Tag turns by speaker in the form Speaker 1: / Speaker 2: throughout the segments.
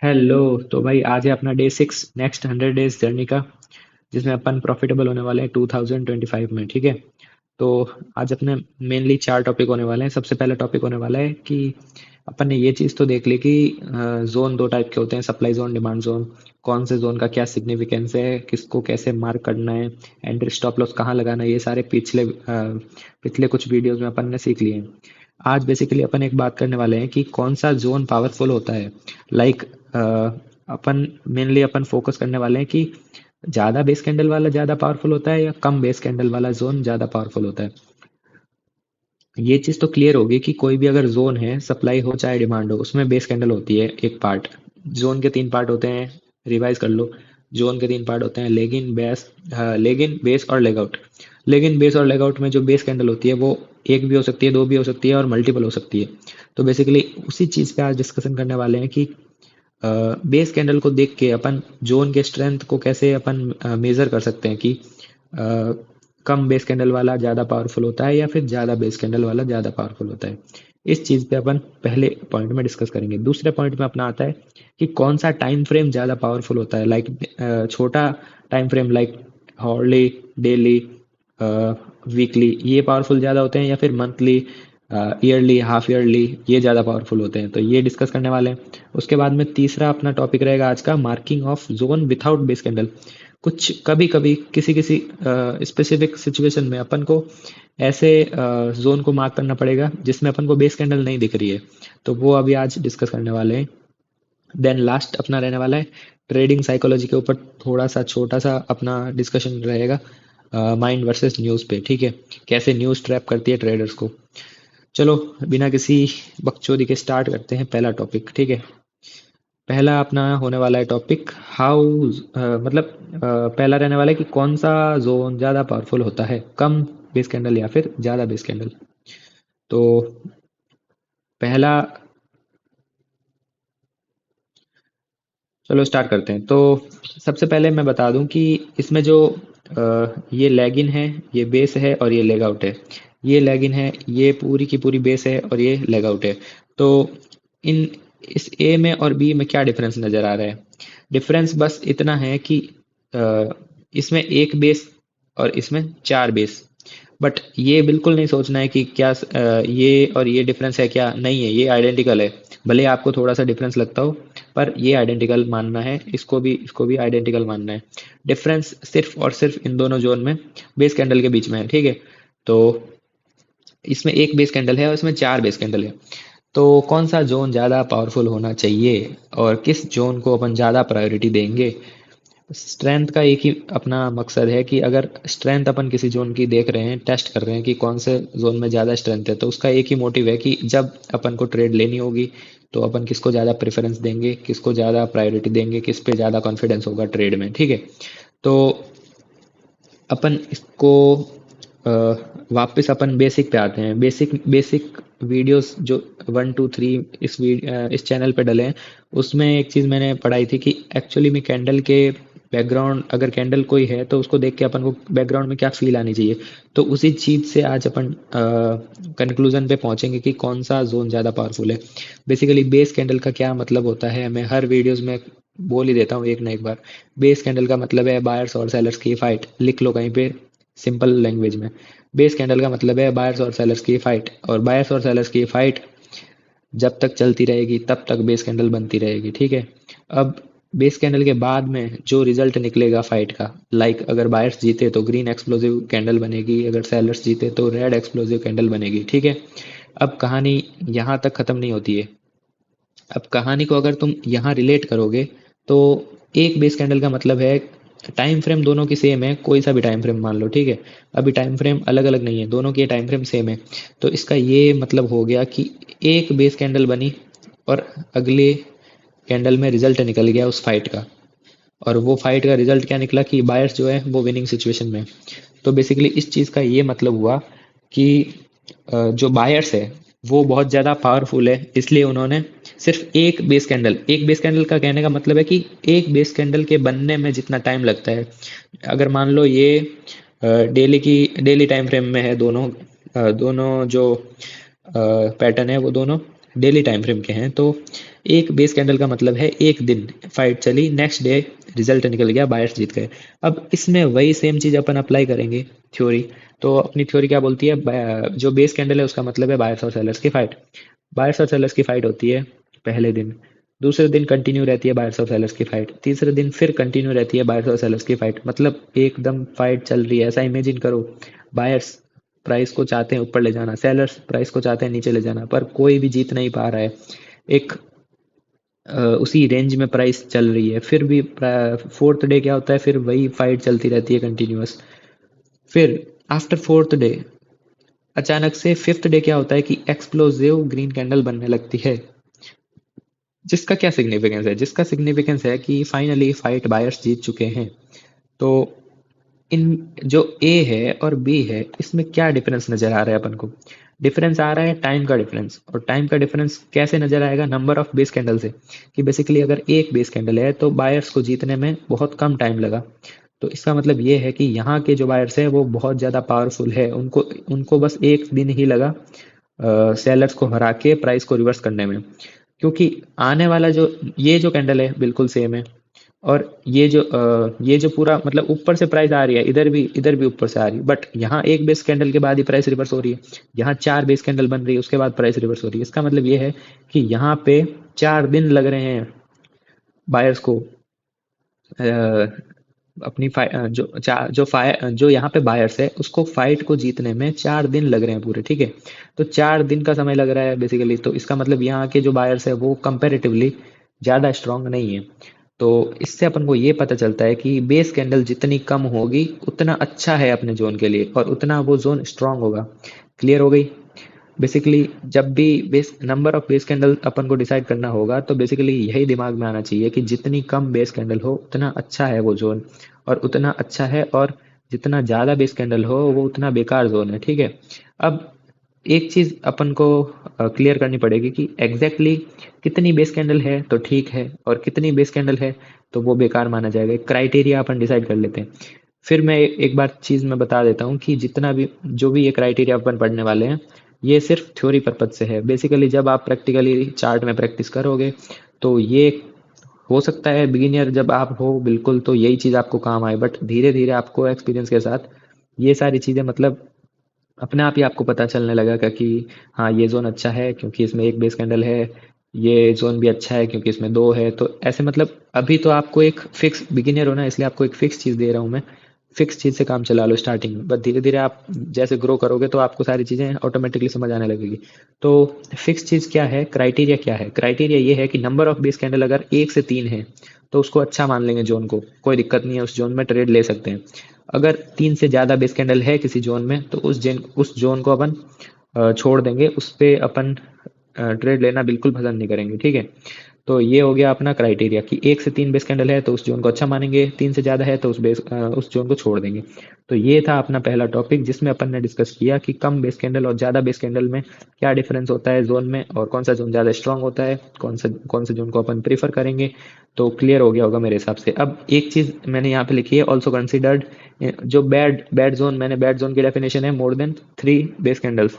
Speaker 1: Hello. तो भाई आज है अपना डे 6 नेक्स्ट 100 डेज जर्नी का, जिसमें अपन प्रॉफिटेबल होने वाले हैं 2025 में। ठीक है। तो आज अपने मेनली 4 टॉपिक होने वाले हैं। सबसे पहला टॉपिक होने वाला है कि अपन ने ये चीज़ तो देख ली कि जोन 2 टाइप के होते हैं, सप्लाई जोन, डिमांड जोन। कौन से जोन का क्या सिग्निफिकेंस है, किसको कैसे मार्क करना है, एंट्री स्टॉप लॉस कहाँ लगाना है, ये सारे पिछले कुछ वीडियोस में अपन ने सीख लिए हैं। आज बेसिकली अपन एक बात करने वाले हैं कि कौन सा जोन पावरफुल होता है। लाइक अपन मेनली अपन फोकस करने वाले हैं कि ज्यादा बेस कैंडल वाला ज्यादा पावरफुल होता है या कम बेस कैंडल वाला जोन ज्यादा पावरफुल होता है। ये चीज तो क्लियर होगी कि कोई भी अगर जोन है, सप्लाई हो चाहे डिमांड हो, उसमें बेस कैंडल होती है एक पार्ट। जोन के 3 पार्ट होते हैं, रिवाइज कर लो। जोन के 3 पार्ट होते हैं, leg in, leg in, base और leg out. Leg in, base और लेग आउट में जो बेस कैंडल होती है वो एक भी हो सकती है, दो भी हो सकती है और मल्टीपल हो सकती है। तो बेसिकली उसी चीज पे आज डिस्कशन करने वाले हैं कि बेस कैंडल को देख के अपन जोन के स्ट्रेंथ को कैसे अपन मेजर कर सकते हैं कि अ, कम बेस कैंडल वाला ज़्यादा पावरफुल होता है या फिर ज़्यादा बेस कैंडल वाला ज़्यादा पावरफुल होता है। इस चीज़ पे अपन पहले पॉइंट में डिस्कस करेंगे। दूसरे पॉइंट में अपना आता है कि कौन सा टाइम फ्रेम ज़्यादा पावरफुल होता है। लाइक छोटा time frame, like hourly, daily, weekly, ये पावरफुल ज़्यादा होते हैं या फिर मंथली, ईयरली, हाफ ईयरली, ये ज़्यादा पावरफुल होते हैं। तो ये डिस्कस करने वाले हैं। उसके बाद में तीसरा अपना टॉपिक रहेगा आज का, marking of zone without base candle. कुछ कभी कभी किसी किसी स्पेसिफिक सिचुएशन में अपन को ऐसे जोन को मार्क करना पड़ेगा जिसमें अपन को बेस कैंडल नहीं दिख रही है। तो वो अभी आज डिस्कस करने वाले हैं। देन लास्ट अपना रहने वाला है ट्रेडिंग साइकोलॉजी के ऊपर, थोड़ा सा छोटा सा अपना डिस्कशन रहेगा, माइंड वर्सेस न्यूज़ पे। ठीक है, कैसे न्यूज़ ट्रैप करती है ट्रेडर्स को। चलो, बिना किसी बकचोदी के स्टार्ट करते हैं पहला टॉपिक। ठीक है। पहला अपना होने वाला है टॉपिक हाउ, मतलब पहला रहने वाला है कि कौन सा जोन ज़्यादा पावरफुल होता है, कम बेस कैंडल या फिर ज़्यादा बेस कैंडल। तो पहला, चलो स्टार्ट करते हैं। तो सबसे पहले मैं बता दूं कि इसमें जो ये लेग इन है, ये बेस है और ये लेग आउट है। ये लेग इन है, ये पूरी की पूरी बेस है और ये लेग आउट है। तो इन इस ए में और बी में क्या डिफरेंस नज़र आ रहा है? डिफरेंस बस इतना है कि अ, इसमें एक बेस और इसमें 4 बेस। बट ये बिल्कुल नहीं सोचना है कि क्या ये और ये डिफरेंस है, क्या नहीं है, ये आइडेंटिकल है। भले आपको थोड़ा सा डिफरेंस लगता हो, पर ये आइडेंटिकल मानना है, इसको भी आइडेंटिकल मानना है। डिफरेंस सिर्फ और सिर्फ इन दोनों जोन में बेस कैंडल के बीच में है। ठीक है। तो इसमें एक बेस कैंडल है और इसमें 4 बेस कैंडल है। तो कौन सा जोन ज़्यादा पावरफुल होना चाहिए और किस जोन को अपन ज़्यादा प्रायोरिटी देंगे? स्ट्रेंथ का एक ही अपना मकसद है कि अगर स्ट्रेंथ अपन किसी जोन की देख रहे हैं, टेस्ट कर रहे हैं कि कौन से जोन में ज़्यादा स्ट्रेंथ है, तो उसका एक ही मोटिव है कि जब अपन को ट्रेड लेनी होगी तो अपन किसको ज़्यादा प्रेफरेंस देंगे, किसको ज़्यादा प्रायोरिटी देंगे, किस पे ज़्यादा कॉन्फिडेंस होगा ट्रेड में। ठीक है। तो अपन इसको अ, वापस अपन बेसिक पे आते हैं। बेसिक बेसिक वीडियोस जो 1 2 3 इस चैनल पे डले हैं, उसमें एक चीज़ मैंने पढ़ाई थी कि एक्चुअली में कैंडल के बैकग्राउंड, अगर कैंडल कोई है तो उसको देख के अपन को बैकग्राउंड में क्या फील आनी चाहिए। तो उसी चीज़ से आज अपन कंक्लूजन पे पहुंचेंगे कि कौन सा जोन ज़्यादा पावरफुल है। बेसिकली बेस कैंडल का क्या मतलब होता है, मैं हर वीडियोस में बोल ही देता हूँ एक ना एक बार। बेस कैंडल का मतलब है बायर्स और सेलर्स की फाइट, लिख लो कहीं पे सिंपल लैंग्वेज में। बेस कैंडल का मतलब है बायर्स और सेलर्स की फाइट, और बायर्स और सेलर्स की फाइट जब तक चलती रहेगी तब तक बेस कैंडल बनती रहेगी। ठीक है। अब बेस कैंडल के बाद में जो रिजल्ट निकलेगा फाइट का, लाइक अगर बायर्स जीते तो ग्रीन एक्सप्लोसिव कैंडल बनेगी, अगर सेलर्स जीते तो रेड एक्सप्लोसिव कैंडल बनेगी। ठीक है। अब कहानी यहाँ तक खत्म नहीं होती है। अब कहानी को अगर तुम यहाँ रिलेट करोगे तो एक बेस कैंडल का मतलब है, टाइम फ्रेम दोनों की सेम है, कोई सा भी टाइम फ्रेम मान लो। ठीक है। अभी टाइम फ्रेम अलग अलग नहीं है, दोनों के टाइम फ्रेम सेम है। तो इसका ये मतलब हो गया कि एक बेस कैंडल बनी और अगले कैंडल में रिजल्ट निकल गया उस फाइट का। और वो फाइट का रिजल्ट क्या निकला कि बायर्स जो है वो विनिंग सिचुएशन में है। तो बेसिकली इस चीज़ का ये मतलब हुआ कि जो बायर्स है वो बहुत ज़्यादा पावरफुल है, इसलिए उन्होंने सिर्फ एक बेस कैंडल का कहने का मतलब है कि एक बेस कैंडल के बनने में जितना टाइम लगता है। अगर मान लो ये डेली टाइम फ्रेम में है, दोनों जो पैटर्न है वो दोनों डेली टाइम फ्रेम के हैं। तो एक बेस कैंडल का मतलब है एक दिन फाइट चली, नेक्स्ट डे रिजल्ट निकल गया, बायर्स जीत गए। अब इसमें वही सेम चीज अपन अप्लाई करेंगे थ्योरी। तो अपनी थ्योरी क्या बोलती है, जो बेस कैंडल है उसका मतलब है बायर्स और सेलर्स की फाइट। बायर्स और सेलर्स की फाइट होती है पहले दिन, दूसरे दिन कंटिन्यू रहती है बायर्स और सेलर्स की फाइट, तीसरे दिन फिर कंटिन्यू रहती है बायर्स और सेलर्स की फाइट, मतलब एकदम फाइट चल रही है। ऐसा इमेजिन करो, बायर्स प्राइस को चाहते हैं ऊपर ले जाना, सेलर्स प्राइस को चाहते हैं नीचे ले जाना, पर कोई भी जीत नहीं पा रहा है। एक उसी रेंज में प्राइस चल रही है, फिर भी फोर्थ डे क्या होता है, फिर वही फाइट चलती रहती है कंटिन्यूअस। फिर आफ्टर फोर्थ डे अचानक से फिफ्थ डे क्या होता है कि एक्सप्लोसिव ग्रीन कैंडल बनने लगती है। जिसका क्या सिग्निफिकेंस है, जिसका सिग्निफिकेंस है कि फाइनली फाइट बायर्स जीत चुके हैं। तो इन जो ए है और बी है इसमें क्या डिफरेंस नजर आ रहा है अपन को, डिफरेंस आ रहा है टाइम का डिफरेंस। और टाइम का डिफरेंस कैसे नजर आएगा, नंबर ऑफ बेस कैंडल से, कि बेसिकली अगर एक बेस कैंडल है तो बायर्स को जीतने में बहुत कम टाइम लगा। तो इसका मतलब ये है कि यहाँ के जो बायर्स है वो बहुत ज़्यादा पावरफुल है, उनको उनको बस एक दिन ही लगा सेलर्स को हरा के प्राइस को रिवर्स करने में। क्योंकि आने वाला जो ये जो कैंडल है बिल्कुल सेम है, और ये जो पूरा मतलब ऊपर से प्राइस आ रही है, इधर भी ऊपर से आ रही है, बट यहाँ एक बेस कैंडल के बाद ही प्राइस रिवर्स हो रही है। यहाँ चार बेस कैंडल बन रही है उसके बाद प्राइस रिवर्स हो रही है। इसका मतलब ये है कि यहाँ पे 4 दिन लग रहे हैं बायर्स को अपनी जो यहाँ पे बायर्स है उसको फाइट को जीतने में 4 दिन लग रहे हैं पूरे, ठीक है। तो 4 दिन का समय लग रहा है बेसिकली, तो इसका मतलब यहाँ के जो बायर्स है वो कंपेरेटिवली ज़्यादा स्ट्रांग नहीं है। तो इससे अपन को ये पता चलता है कि बेस कैंडल जितनी कम होगी उतना अच्छा है अपने जोन के लिए, और उतना वो जोन स्ट्रांग होगा। क्लियर हो गई। बेसिकली जब भी base number of base candle अपन को डिसाइड करना होगा तो बेसिकली यही दिमाग में आना चाहिए कि जितनी कम बेस कैंडल हो उतना अच्छा है वो जोन, और उतना अच्छा है, और जितना ज़्यादा बेस कैंडल हो वो उतना बेकार जोन है, ठीक है। अब एक चीज़ अपन को क्लियर करनी पड़ेगी कि एग्जैक्टली कितनी बेस कैंडल है तो ठीक है, और कितनी बेस कैंडल है तो वो बेकार माना जाएगा। एक क्राइटेरिया अपन डिसाइड कर लेते हैं। फिर मैं एक बार चीज़ मैं बता देता हूँ कि जितना भी जो भी ये क्राइटेरिया अपन पढ़ने वाले हैं ये सिर्फ थ्योरी पर्पज से है। बेसिकली जब आप प्रैक्टिकली चार्ट में प्रैक्टिस करोगे तो ये हो सकता है बिगिनियर जब आप हो बिल्कुल तो यही चीज़ आपको काम आए, बट धीरे धीरे आपको एक्सपीरियंस के साथ ये सारी चीज़ें मतलब अपने आप ही आपको पता चलने लगेगा कि हाँ ये जोन अच्छा है क्योंकि इसमें एक बेस कैंडल है, ये जोन भी अच्छा है क्योंकि इसमें दो है। तो ऐसे मतलब अभी तो आपको एक फिक्स बिगिनियर होना है इसलिए आपको एक फिक्स चीज़ दे रहा हूँ मैं, फिक्स चीज़ से काम चला लो स्टार्टिंग में, बट धीरे धीरे आप जैसे ग्रो करोगे तो आपको सारी चीज़ें ऑटोमेटिकली समझ आने लगेगी। तो फिक्स चीज़ क्या है, क्राइटेरिया क्या है, क्राइटेरिया ये है कि नंबर ऑफ बेस कैंडल अगर 1 से 3 है तो उसको अच्छा मान लेंगे जोन को, कोई दिक्कत नहीं है, उस जोन में ट्रेड ले सकते हैं। अगर 3 से ज़्यादा बेस कैंडल है किसी जोन में तो उस जोन को अपन छोड़ देंगे, उस पे अपन ट्रेड लेना बिल्कुल पसंद नहीं करेंगे, ठीक है। तो ये हो गया अपना क्राइटेरिया कि 1 से 3 बेस कैंडल है तो उस जोन को अच्छा मानेंगे, 3 से ज़्यादा है तो उस जोन को छोड़ देंगे। तो ये था अपना पहला टॉपिक जिसमें अपन ने डिस्कस किया कि कम बेस कैंडल और ज़्यादा बेस कैंडल में क्या डिफरेंस होता है जोन में, और कौन सा जोन ज़्यादा स्ट्रांग होता है, कौन से जोन को अपन प्रीफर करेंगे। तो क्लियर हो गया होगा मेरे हिसाब से। अब एक चीज़ मैंने यहाँ पे लिखी है, ऑल्सो कंसिडर्ड। जो बैड जोन, मैंने बैड जोन की डेफिनेशन है मोर देन 3 बेस कैंडल्स।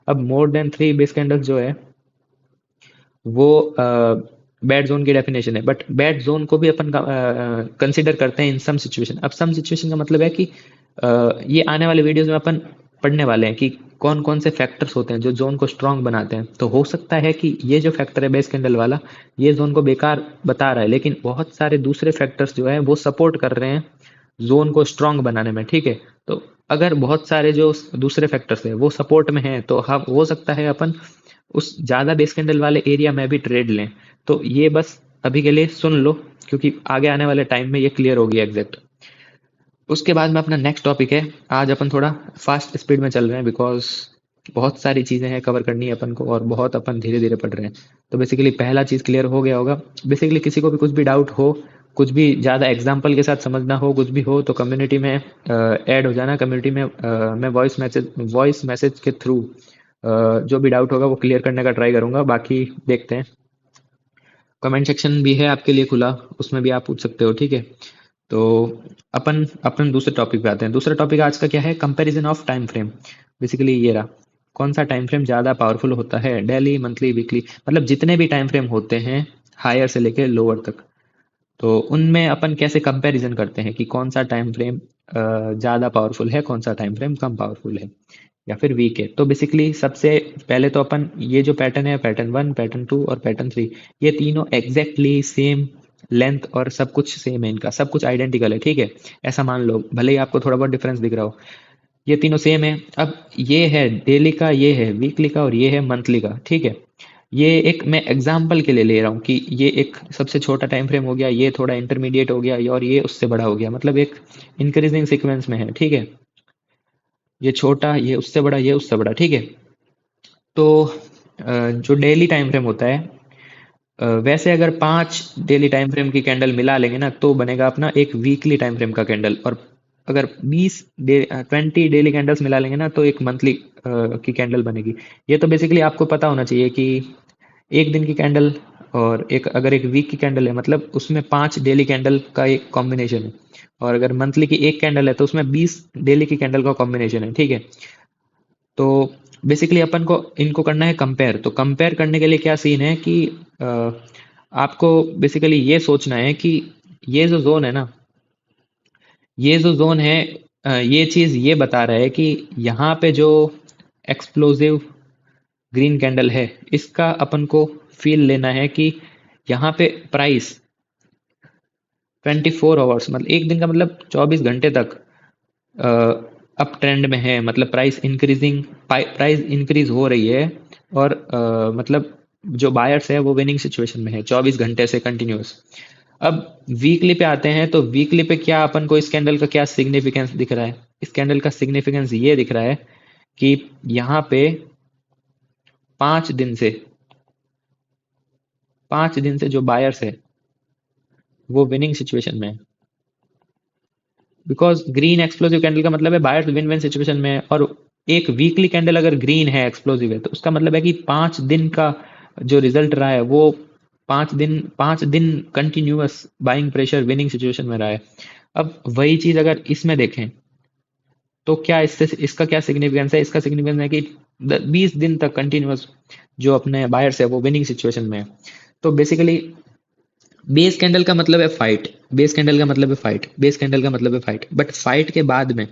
Speaker 1: अब मोर देन 3 बेस कैंडल्स जो है वो बैड जोन की डेफिनेशन है, बट बैड जोन को भी अपन कंसिडर करते हैं इन सम सिचुएशन। अब सम सिचुएशन का मतलब है कि ये आने वाले वीडियोस में अपन पढ़ने वाले हैं कि कौन कौन से फैक्टर्स होते हैं जो जोन को स्ट्रांग बनाते हैं। तो हो सकता है कि ये जो फैक्टर है बेस कैंडल वाला ये जोन को बेकार बता रहा है, लेकिन बहुत सारे दूसरे फैक्टर्स जो है वो सपोर्ट कर रहे हैं जोन को स्ट्रांग बनाने में, ठीक है। तो अगर बहुत सारे जो दूसरे फैक्टर्स है वो सपोर्ट में हैं तो हम हो सकता है अपन उस ज़्यादा बेस कैंडल वाले एरिया में भी ट्रेड लें। तो ये बस अभी के लिए सुन लो क्योंकि आगे आने वाले टाइम में ये क्लियर होगी एग्जैक्ट। उसके बाद में अपना नेक्स्ट टॉपिक है, आज अपन थोड़ा फास्ट स्पीड में चल रहे हैं बिकॉज बहुत सारी चीज़ें हैं कवर करनी है अपन को, और बहुत अपन धीरे धीरे पढ़ रहे हैं। तो बेसिकली पहला चीज़ क्लियर हो गया होगा। बेसिकली किसी को भी कुछ भी डाउट हो, कुछ भी ज़्यादा एग्जाम्पल के साथ समझना हो, कुछ भी हो तो कम्युनिटी में ऐड हो जाना। कम्युनिटी में मैं वॉइस मैसेज के थ्रू जो भी डाउट होगा वो क्लियर करने का ट्राई करूंगा। बाकी देखते हैं, कमेंट सेक्शन भी है आपके लिए खुला, उसमें भी आप पूछ सकते हो, ठीक है। तो अपन अपन दूसरे टॉपिक पे आते हैं। दूसरा टॉपिक आज का क्या है, comparison of time frame. Basically ये रहा, कौन सा टाइम फ्रेम ज़्यादा पावरफुल होता है, डेली, मंथली, वीकली, मतलब जितने भी टाइम फ्रेम होते हैं हायर से लेके लोअर तक, तो उनमें अपन कैसे कंपैरिजन करते हैं कि कौन सा टाइम फ्रेम ज़्यादा पावरफुल है, कौन सा टाइम फ्रेम कम पावरफुल है या फिर वीक है। तो बेसिकली सबसे पहले तो अपन ये जो पैटर्न है, पैटर्न 1, पैटर्न 2 और पैटर्न 3, ये तीनों एग्जैक्टली सेम लेंथ और सब कुछ सेम है, इनका सब कुछ आइडेंटिकल है, ठीक है। ऐसा मान लो, भले ही आपको थोड़ा बहुत डिफरेंस दिख रहा हो, ये तीनों सेम है। अब ये है डेली का, ये है वीकली का और ये है मंथली का, ठीक है। ये एक मैं एग्जाम्पल के लिए ले रहा हूँ कि ये एक सबसे छोटा टाइम फ्रेम हो गया, ये थोड़ा इंटरमीडिएट हो गया, और ये उससे बड़ा हो गया, मतलब एक इंक्रीजिंग सीक्वेंस में है, ठीक है। ये छोटा, ये उससे बड़ा, ये उससे बड़ा, ठीक है। तो जो डेली टाइम फ्रेम होता है, वैसे अगर 5 डेली टाइम फ्रेम की कैंडल मिला लेंगे ना तो बनेगा अपना एक वीकली टाइम फ्रेम का कैंडल, और अगर 20 डेली कैंडल्स मिला लेंगे ना तो एक मंथली की कैंडल बनेगी। ये तो बेसिकली आपको पता होना चाहिए कि एक दिन की कैंडल और एक अगर एक वीक की कैंडल है, मतलब उसमें 5 डेली कैंडल का एक कॉम्बिनेशन है, और अगर मंथली की एक कैंडल है तो उसमें 20 डेली की कैंडल का कॉम्बिनेशन है, ठीक है। तो बेसिकली अपन को इनको करना है कंपेयर। तो कंपेयर करने के लिए क्या सीन है कि अ, आपको बेसिकली ये सोचना है कि ये जो जोन है ना, ये जो जोन है, ये चीज ये बता रहा है कि यहाँ पे जो एक्सप्लोसिव ग्रीन कैंडल है, इसका अपन को फील लेना है कि यहाँ पे प्राइस 24 आवर्स, मतलब एक दिन का मतलब 24 घंटे तक अप ट्रेंड में है, मतलब प्राइस इंक्रीज हो रही है, और मतलब जो बायर्स है वो विनिंग सिचुएशन में है 24 घंटे से कंटिन्यूअस। अब वीकली पे आते हैं, तो वीकली पे क्या अपन को इस कैंडल का क्या सिग्निफिकेंस दिख रहा है? इस कैंडल का सिग्निफिकेंस ये दिख रहा है कि यहाँ पे 5 दिन से 5 दिन से जो बायर्स है वो विनिंग सिचुएशन में है, बिकॉज ग्रीन एक्सप्लोसिव कैंडल का मतलब है बायर्स विन विन सिचुएशन में है। और एक वीकली कैंडल अगर ग्रीन है, एक्सप्लोसिव है, तो उसका मतलब है कि 5 दिन का जो रिजल्ट रहा है वो 5 दिन continuous buying pressure winning situation में रहा है। अब वही चीज अगर इसमें देखें तो क्या इससे इसका क्या सिग्निफिकेंस है? इसका सिग्निफिकेंस है कि 20 दिन तक कंटिन्यूअस जो अपने बायर्स है वो विनिंग सिचुएशन में है। तो बेसिकली बेस कैंडल का मतलब है फाइट, बेस कैंडल का मतलब है फाइट, बेस कैंडल का मतलब है फाइट, बट फाइट के बाद में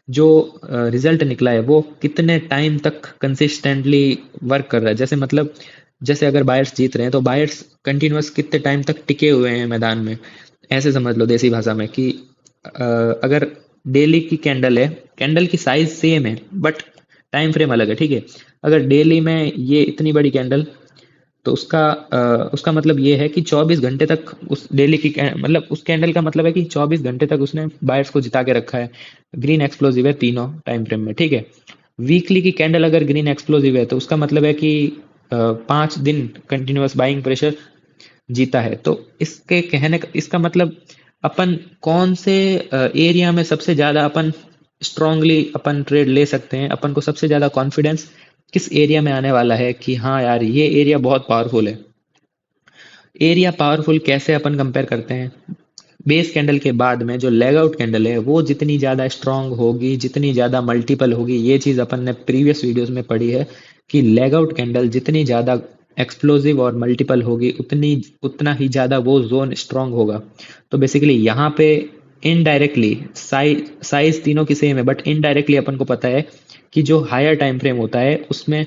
Speaker 1: जो रिजल्ट निकला है वो कितने टाइम तक कंसिस्टेंटली वर्क कर रहा है। जैसे मतलब जैसे अगर बायर्स जीत रहे हैं तो बायर्स कंटिन्यूअस कितने टाइम तक टिके हुए हैं मैदान में, ऐसे समझ लो देसी भाषा में कि अगर डेली की कैंडल है, कैंडल की साइज सेम है बट टाइम फ्रेम अलग है, ठीक है। अगर डेली में ये इतनी बड़ी कैंडल, तो उसका मतलब ये है कि 24 घंटे तक उस डेली की मतलब उस कैंडल का मतलब है कि 24 घंटे तक उसने बायर्स को जिता के रखा है। ग्रीन एक्सप्लोसिव है तीनों टाइम फ्रेम में, ठीक है। वीकली की कैंडल अगर ग्रीन एक्सप्लोसिव है तो उसका मतलब है कि 5 दिन कंटिन्यूअस बाइंग प्रेशर जीता है। तो इसके कहने का इसका मतलब अपन कौन से एरिया में सबसे ज्यादा अपन स्ट्रांगली अपन ट्रेड ले सकते हैं, अपन को सबसे ज्यादा कॉन्फिडेंस किस एरिया में आने वाला है कि हाँ यार ये एरिया बहुत पावरफुल है। एरिया पावरफुल कैसे अपन कंपेयर करते हैं? बेस कैंडल के बाद में जो लेग आउट कैंडल है वो जितनी ज़्यादा स्ट्रांग होगी, जितनी ज़्यादा मल्टीपल होगी, ये चीज़ अपन ने प्रीवियस वीडियोस में पढ़ी है कि लेग आउट कैंडल जितनी ज़्यादा एक्सप्लोसिव और मल्टीपल होगी उतनी उतना ही ज़्यादा वो जोन स्ट्रांग होगा। तो बेसिकली यहाँ पे इनडायरेक्टली साइज तीनों की सेम है, बट इनडायरेक्टली अपन को पता है कि जो हायर टाइम फ्रेम होता है उसमें,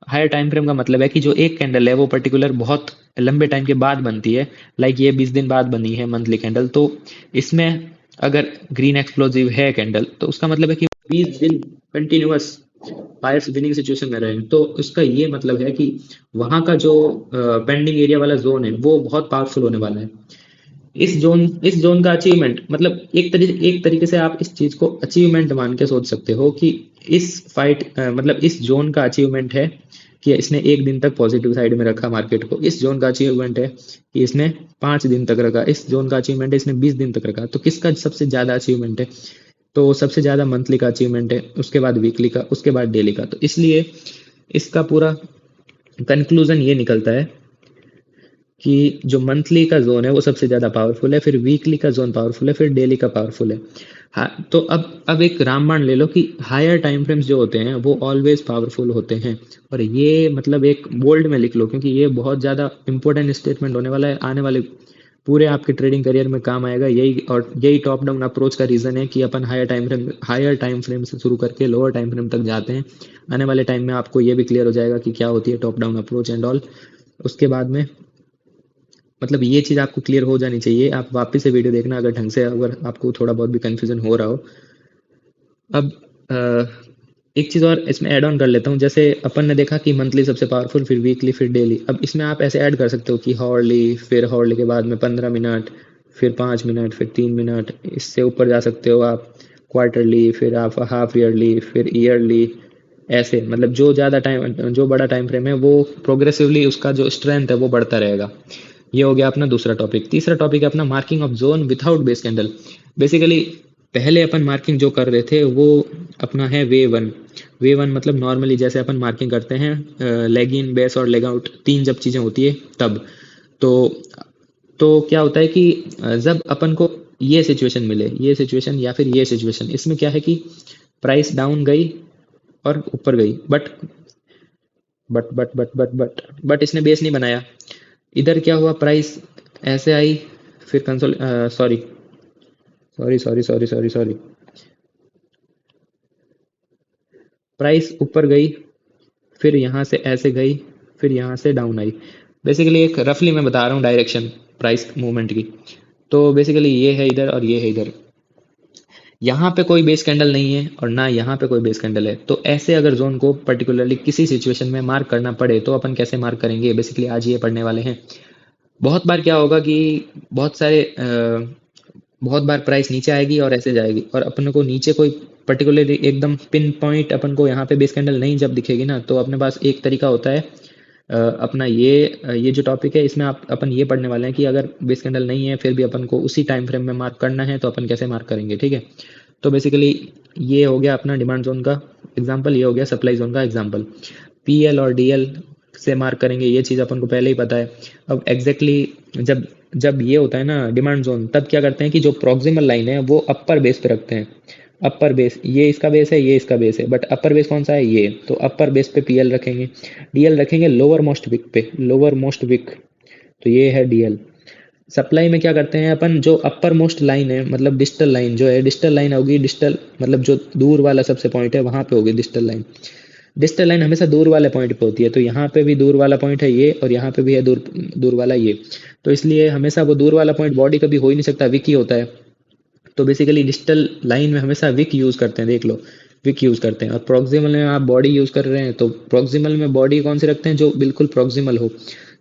Speaker 1: हायर टाइम फ्रेम का मतलब है कि जो एक कैंडल है वो पर्टिकुलर बहुत लंबे टाइम के बाद बनती है, लाइक ये 20 दिन बाद बनी है मंथली कैंडल। तो इसमें अगर ग्रीन एक्सप्लोसिव है कैंडल तो उसका मतलब है कि 20 दिन कंटिन्यूअस बायर्स विनिंग सिचुएशन में रहे, तो उसका ये मतलब है कि वहां का जो पेंडिंग एरिया वाला जोन है वो बहुत पावरफुल होने वाला है। इस जोन का अचीवमेंट मतलब एक तरीके से आप इस चीज को अचीवमेंट मान के सोच सकते हो कि इस फाइट मतलब इस जोन का अचीवमेंट है कि इसने एक दिन तक पॉजिटिव साइड में रखा मार्केट को। इस जोन का अचीवमेंट है कि इसने 5 दिन तक रखा। इस जोन का अचीवमेंट है इसने 20 दिन तक रखा। तो किसका सबसे ज्यादा अचीवमेंट है? तो सबसे ज्यादा मंथली का अचीवमेंट है, उसके बाद वीकली का, उसके बाद डेली का। तो इसलिए इसका पूरा कंक्लूजन ये निकलता है कि जो मंथली का जोन है वो सबसे ज़्यादा पावरफुल है, फिर वीकली का जोन पावरफुल है, फिर डेली का पावरफुल है। हाँ, तो अब एक रामबाण ले लो कि हायर टाइम फ्रेम्स जो होते हैं वो ऑलवेज पावरफुल होते हैं। और ये मतलब एक बोल्ड में लिख लो, क्योंकि ये बहुत ज़्यादा इंपॉर्टेंट स्टेटमेंट होने वाला है, आने वाले पूरे आपके ट्रेडिंग करियर में काम आएगा यही। और यही टॉप डाउन अप्रोच का रीज़न है कि अपन हायर टाइम फ्रेम से शुरू करके लोअर टाइम फ्रेम तक जाते हैं। आने वाले टाइम में आपको ये भी क्लियर हो जाएगा कि क्या होती है top down approach and all. उसके बाद में मतलब ये चीज़ आपको क्लियर हो जानी चाहिए। आप वापस से वीडियो देखना अगर ढंग से, अगर आपको थोड़ा बहुत भी कन्फ्यूजन हो रहा हो। अब एक चीज़ और इसमें ऐड ऑन कर लेता हूँ। जैसे अपन ने देखा कि मंथली सबसे पावरफुल, फिर वीकली, फिर डेली। अब इसमें आप ऐसे ऐड कर सकते हो कि हॉर्ली, फिर हॉर्ली के बाद में 15 मिनट, फिर 5 मिनट, फिर 3 मिनट, इससे ऊपर जा सकते हो आप क्वार्टरली, फिर आप हाफ ईयरली, फिर ईयरली। ऐसे मतलब जो ज़्यादा टाइम, जो बड़ा टाइम फ्रेम है वो प्रोग्रेसिवली उसका जो स्ट्रेंथ है वो बढ़ता रहेगा। ये हो गया अपना दूसरा टॉपिक। तीसरा टॉपिक है अपना marking of zone without base candle. Basically पहले अपन मार्किंग जो कर रहे थे वो अपना है वे वन। वे वन मतलब नॉर्मली जैसे अपन मार्किंग करते हैं लेग इन, बेस और लेग आउट, तीन जब चीज़ें होती है तब। तो क्या होता है कि जब अपन को ये सिचुएशन मिले, ये सिचुएशन या फिर ये सिचुएशन, इसमें क्या है कि प्राइस डाउन गई और ऊपर गई, बट इसने बेस नहीं बनाया। इधर क्या हुआ, प्राइस ऐसे आई, फिर console sorry sorry sorry sorry sorry sorry price ऊपर गई, फिर यहाँ से ऐसे गई, फिर यहाँ से डाउन आई। बेसिकली एक रफली मैं बता रहा हूँ डायरेक्शन प्राइस मूवमेंट की। तो बेसिकली ये है इधर और ये है इधर। यहाँ पे कोई बेस कैंडल नहीं है और ना यहाँ पे कोई बेस कैंडल है। तो ऐसे अगर जोन को पर्टिकुलरली किसी सिचुएशन में मार्क करना पड़े तो अपन कैसे मार्क करेंगे, बेसिकली आज ये पढ़ने वाले हैं। बहुत बार क्या होगा कि बहुत सारे बहुत बार प्राइस नीचे आएगी और ऐसे जाएगी, और अपन को नीचे कोई पर्टिकुलरली एकदम पिन पॉइंट अपन को यहाँ पे बेस कैंडल नहीं जब दिखेगी ना, तो अपने पास एक तरीका होता है अपना ये जो टॉपिक है इसमें आप अपन ये पढ़ने वाले हैं कि अगर बेस कैंडल नहीं है फिर भी अपन को उसी टाइम फ्रेम में मार्क करना है तो अपन कैसे मार्क करेंगे, ठीक है। तो बेसिकली ये हो गया अपना डिमांड जोन का एग्जांपल, ये हो गया सप्लाई जोन का एग्जांपल। पीएल और डीएल से मार्क करेंगे, ये चीज़ अपन को पहले ही पता है। अब एग्जैक्टली जब जब ये होता है ना डिमांड जोन, तब क्या करते हैं कि जो प्रॉक्सिमल लाइन है वो अपर बेस पे रखते हैं। अपर बेस, ये इसका बेस है, ये इसका बेस है, बट अपर बेस कौन सा है, ये। तो अपर बेस पे पीएल रखेंगे, डीएल रखेंगे लोअर मोस्ट विक पे, लोअर मोस्ट विक। तो ये है डीएल। सप्लाई में क्या करते हैं अपन, जो अपर मोस्ट लाइन है मतलब डिस्टल लाइन जो है, डिस्टल लाइन होगी, डिस्टल मतलब जो दूर वाला सबसे पॉइंट है वहां पे होगी डिस्टल लाइन। डिस्टल लाइन हमेशा दूर वाले पॉइंट पे होती है, तो यहाँ पे भी दूर वाला पॉइंट है ये, और यहाँ पे भी है दूर दूर वाला ये। तो इसलिए हमेशा वो दूर वाला पॉइंट बॉडी कभी हो ही नहीं सकता, विक ही होता है। तो बेसिकली डिजिटल लाइन में हमेशा विक यूज़ करते हैं, देख लो, विक यूज़ करते हैं। और प्रॉक्सिमल में आप बॉडी यूज़ कर रहे हैं, तो प्रॉक्सिमल में बॉडी कौन सी रखते हैं, जो बिल्कुल प्रॉक्सिमल हो।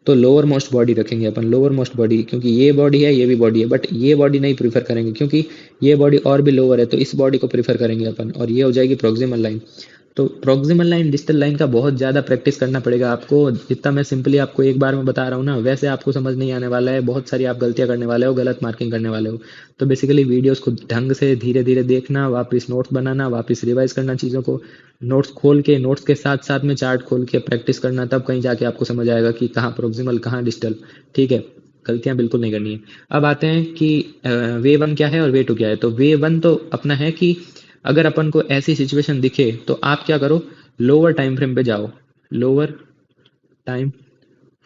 Speaker 1: तो लोअर मोस्ट बॉडी रखेंगे अपन, लोअर मोस्ट बॉडी, क्योंकि ये बॉडी है ये भी बॉडी है, बट ये बॉडी नहीं प्रीफर करेंगे क्योंकि ये बॉडी और भी लोअर है, तो इस बॉडी को प्रीफर करेंगे अपन, और ये हो जाएगी प्रॉक्सिमल लाइन। तो प्रॉक्सिमल लाइन डिजिटल लाइन का बहुत ज़्यादा प्रैक्टिस करना पड़ेगा आपको। जितना मैं सिंपली आपको एक बार में बता रहा हूँ ना, वैसे आपको समझ नहीं आने वाला है। बहुत सारी आप गलतियाँ करने वाले हो, गलत मार्किंग करने वाले हो। तो बेसिकली वीडियोस को ढंग से धीरे धीरे देखना, वापस नोट्स बनाना, वापस रिवाइज करना चीज़ों को, नोट्स खोल के, नोट्स के साथ साथ में चार्ट खोल के प्रैक्टिस करना, तब कहीं जाके आपको समझ आएगा कि कहाँ प्रोक्सिमल कहाँ डिजिटल, ठीक है। गलतियां बिल्कुल नहीं करनी है। अब आते हैं कि वे वन क्या है और वे टू क्या है। तो वे वन तो अपना है कि अगर अपन को ऐसी सिचुएशन दिखे तो आप क्या करो, लोअर टाइम फ्रेम पे जाओ, लोअर टाइम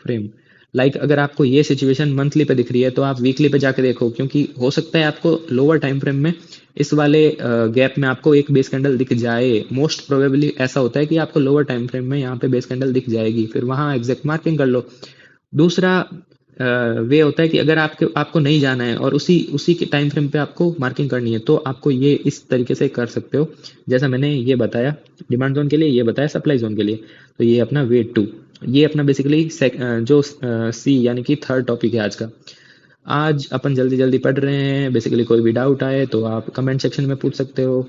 Speaker 1: फ्रेम। लाइक अगर आपको ये सिचुएशन मंथली पे दिख रही है तो आप वीकली पे जाके देखो, क्योंकि हो सकता है आपको लोअर टाइम फ्रेम में इस वाले गैप में आपको एक बेस कैंडल दिख जाए। मोस्ट प्रोबेबली ऐसा होता है कि आपको लोअर टाइम फ्रेम में यहाँ पे बेस कैंडल दिख जाएगी, फिर वहां एग्जैक्ट मार्किंग कर लो। दूसरा वे होता है कि अगर आपके आपको नहीं जाना है और उसी उसी के टाइम फ्रेम पे आपको मार्किंग करनी है, तो आपको ये इस तरीके से कर सकते हो जैसा मैंने ये बताया डिमांड जोन के लिए, ये बताया सप्लाई जोन के लिए। तो ये अपना वे टू, ये अपना बेसिकली जो सी यानी कि थर्ड टॉपिक है आज का। आज अपन जल्दी जल्दी पढ़ रहे हैं। बेसिकली कोई भी डाउट आए तो आप कमेंट सेक्शन में पूछ सकते हो।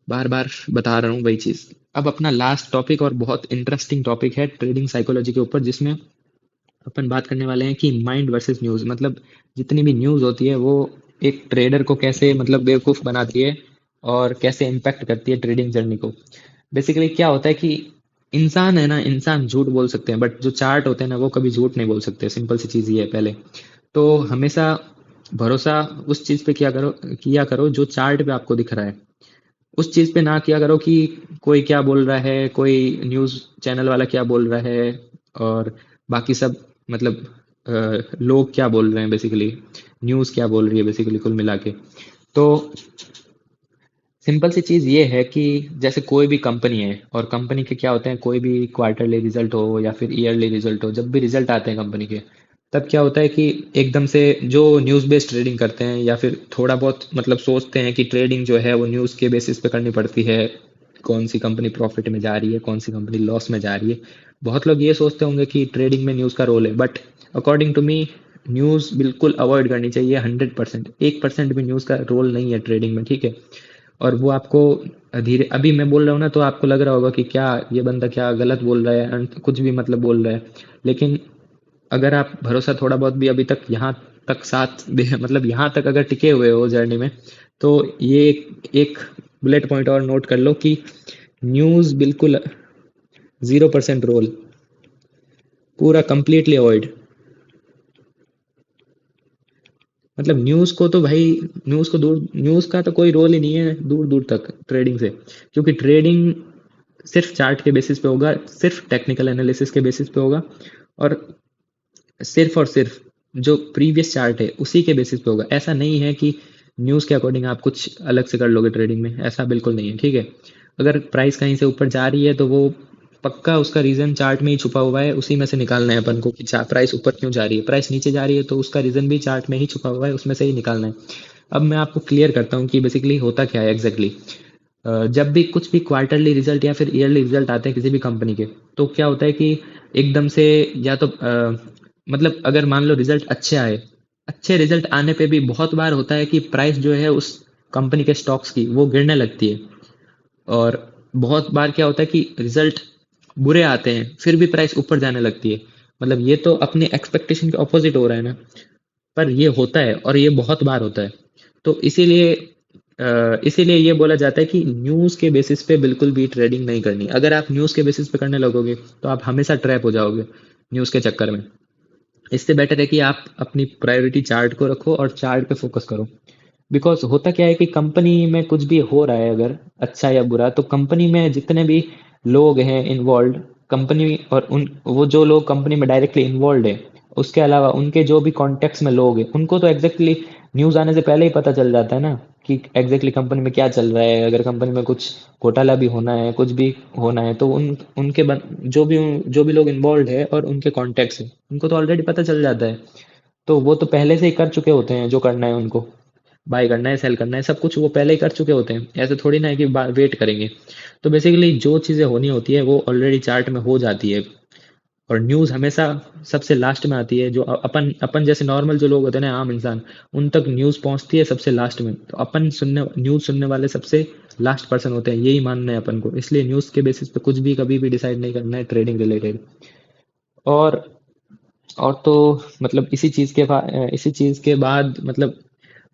Speaker 1: बार बार बता रहा हूँ वही चीज़। अब अपना लास्ट टॉपिक और बहुत इंटरेस्टिंग टॉपिक है ट्रेडिंग साइकोलॉजी के ऊपर, जिसमें अपन बात करने वाले हैं कि माइंड वर्सेस न्यूज़, मतलब जितनी भी न्यूज़ होती है वो एक ट्रेडर को कैसे मतलब बेवकूफ़ बनाती है और कैसे इम्पैक्ट करती है ट्रेडिंग जर्नी को। बेसिकली क्या होता है कि इंसान है ना, इंसान झूठ बोल सकते हैं बट जो चार्ट होते हैं ना वो कभी झूठ नहीं बोल सकते। सिंपल सी चीज़ ये है पहले। तो हमेशा भरोसा उस चीज़ पे किया करो जो चार्ट पे आपको दिख रहा है। उस चीज़ पे ना किया करो कि कोई क्या बोल रहा है, कोई न्यूज़ चैनल वाला क्या बोल रहा है, और बाकी सब मतलब लोग क्या बोल रहे हैं बेसिकली, न्यूज़ क्या बोल रही है बेसिकली कुल मिला के। तो सिंपल सी चीज़ ये है कि जैसे कोई भी कंपनी है, और कंपनी के क्या होते हैं, कोई भी क्वार्टरली रिजल्ट हो या फिर ईयरली रिजल्ट हो, जब भी रिजल्ट आते हैं कंपनी के, तब क्या होता है कि एकदम से जो न्यूज़ बेस्ड ट्रेडिंग करते हैं या फिर थोड़ा बहुत मतलब सोचते हैं कि ट्रेडिंग जो है वो न्यूज़ के बेसिस पे करनी पड़ती है, कौन सी कंपनी प्रॉफिट में जा रही है, कौन सी कंपनी लॉस में जा रही है। बहुत लोग ये सोचते होंगे कि ट्रेडिंग में न्यूज़ का रोल है, but according to me news बिल्कुल अवॉइड करनी चाहिए। 100%, 1% भी न्यूज़ का रोल नहीं है ट्रेडिंग में, ठीक है। और वो आपको धीरे, अभी मैं बोल रहा हूँ ना तो आपको लग रहा होगा कि क्या ये बंदा क्या गलत बोल रहा है, कुछ भी मतलब बोल रहा है। लेकिन अगर आप भरोसा थोड़ा बहुत भी अभी तक यहाँ तक मतलब यहाँ तक अगर टिके हुए हो जर्नी में, तो ये एक बुलेट पॉइंट और नोट कर लो कि न्यूज़ बिल्कुल 0% रोल, पूरा कंप्लीटली अवॉइड। मतलब न्यूज़ को तो भाई, न्यूज़ का तो कोई रोल ही नहीं है दूर दूर तक ट्रेडिंग से। क्योंकि ट्रेडिंग सिर्फ चार्ट के बेसिस पे होगा, सिर्फ टेक्निकल एनालिसिस के बेसिस पे होगा, और सिर्फ जो प्रीवियस चार्ट है उसी के बेसिस पे होगा। ऐसा नहीं है कि न्यूज़ के अकॉर्डिंग आप कुछ अलग से कर लोगे ट्रेडिंग में, ऐसा बिल्कुल नहीं है, ठीक है। अगर प्राइस कहीं से ऊपर जा रही है तो वो पक्का उसका रीज़न चार्ट में ही छुपा हुआ है, उसी में से निकालना है अपन को कि प्राइस ऊपर क्यों जा रही है। प्राइस नीचे जा रही है तो उसका रीज़न भी चार्ट में ही छुपा हुआ है, उसमें से ही निकालना है। अब मैं आपको क्लियर करता हूँ कि बेसिकली होता क्या है एग्जैक्टली। जब भी कुछ भी क्वार्टरली रिजल्ट या फिर ईयरली रिजल्ट आते हैं किसी भी कंपनी के, तो क्या होता है कि एकदम से, या तो मतलब अगर मान लो रिजल्ट अच्छे आए, अच्छे रिजल्ट आने पे भी बहुत बार होता है कि प्राइस जो है उस कंपनी के स्टॉक्स की वो गिरने लगती है। और बहुत बार क्या होता है कि रिजल्ट बुरे आते हैं फिर भी प्राइस ऊपर जाने लगती है। मतलब ये तो अपने एक्सपेक्टेशन के ऑपोजिट हो रहा है ना। पर ये होता है और ये बहुत बार होता है। तो इसीलिए ये बोला जाता है कि न्यूज़ के बेसिस पे बिल्कुल भी ट्रेडिंग नहीं करनी। अगर आप न्यूज़ के बेसिस पे करने लगोगे तो आप हमेशा ट्रैप हो जाओगे न्यूज़ के चक्कर में। इससे बेटर है कि आप अपनी प्रायोरिटी चार्ट को रखो और चार्ट पे फोकस करो। बिकॉज होता क्या है कि कंपनी में कुछ भी हो रहा है अगर अच्छा या बुरा, तो कंपनी में जितने भी लोग हैं इन्वॉल्व, कंपनी और उन वो जो लोग कंपनी में डायरेक्टली इन्वॉल्व है, उसके अलावा उनके जो भी कॉन्टेक्ट्स में लोग हैं, उनको तो एग्जैक्टली न्यूज़ आने से पहले ही पता चल जाता है ना कि एग्जैक्टली कंपनी में क्या चल रहा है। अगर कंपनी में कुछ घोटाला भी होना है, कुछ भी होना है, तो जो भी लोग इन्वॉल्व है और उनके कॉन्टेक्ट्स है, उनको तो ऑलरेडी पता चल जाता है। तो वो तो पहले से ही कर चुके होते हैं जो करना है उनको, बाय करना है सेल करना है सब कुछ वो पहले ही कर चुके होते हैं। ऐसे थोड़ी ना है कि वेट करेंगे। तो बेसिकली जो चीज़ें होनी होती है वो ऑलरेडी चार्ट में हो जाती है। और न्यूज़ हमेशा सबसे लास्ट में आती है। जो अपन अपन जैसे नॉर्मल जो लोग होते हैं ना, आम इंसान, उन तक न्यूज़ पहुंचती है सबसे लास्ट में। तो अपन न्यूज़ सुनने वाले सबसे लास्ट पर्सन होते हैं, यही मानना है अपन को। इसलिए न्यूज़ के बेसिस पे कुछ भी कभी भी डिसाइड नहीं करना है ट्रेडिंग रिलेटेड। और और तो मतलब इसी चीज़ के बाद मतलब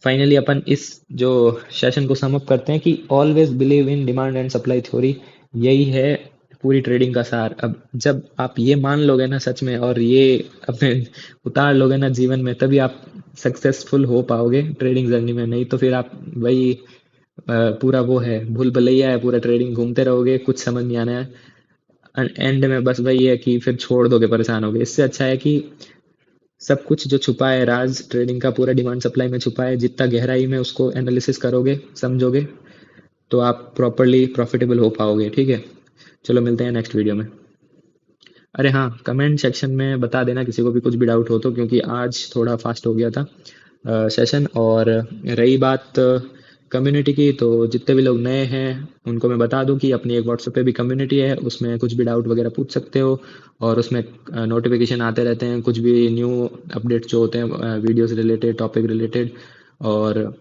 Speaker 1: फाइनली अपन इस जो सेशन को सम अप करते हैं कि always believe in demand and supply theory. यही है पूरी ट्रेडिंग का सार। अब जब आप ये मान लोगे ना सच में, और ये अपने उतार लोगे ना जीवन में, तभी आप सक्सेसफुल हो पाओगे ट्रेडिंग जर्नी में। नहीं तो फिर आप वही पूरा वो है, भूल भुलैया है पूरा, ट्रेडिंग घूमते रहोगे, कुछ समझ नहीं आना है। एंड में बस वही है कि फिर छोड़ दोगे, परेशान होगे। इससे अच्छा है कि सब कुछ जो छुपा है, राज ट्रेडिंग का पूरा डिमांड सप्लाई में छुपा है, जितना गहराई में उसको एनालिसिस करोगे, समझोगे, तो आप प्रॉपरली प्रॉफिटेबल हो पाओगे, ठीक है। चलो मिलते हैं नेक्स्ट वीडियो में। अरे हाँ, कमेंट सेक्शन में बता देना किसी को भी कुछ भी डाउट हो तो, क्योंकि आज थोड़ा फास्ट हो गया था सेशन। और रही बात कम्युनिटी की, तो जितने भी लोग नए हैं उनको मैं बता दूं कि अपनी एक व्हाट्सएप पे भी कम्युनिटी है, उसमें कुछ भी डाउट वगैरह पूछ सकते हो। और उसमें नोटिफिकेशन आते रहते हैं, कुछ भी न्यू अपडेट्स जो होते हैं वीडियो से रिलेटेड, टॉपिक रिलेटेड। और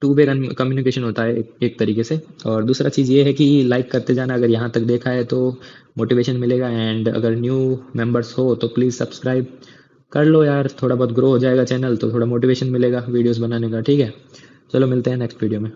Speaker 1: टू वे कम्युनिकेशन होता है एक तरीके से। और दूसरा चीज़ ये है कि लाइक करते जाना, अगर यहाँ तक देखा है तो मोटिवेशन मिलेगा। एंड अगर न्यू मेंबर्स हो तो प्लीज़ सब्सक्राइब कर लो यार, थोड़ा बहुत ग्रो हो जाएगा चैनल, तो थोड़ा मोटिवेशन मिलेगा वीडियोस बनाने का, ठीक है। चलो मिलते हैं नेक्स्ट वीडियो में।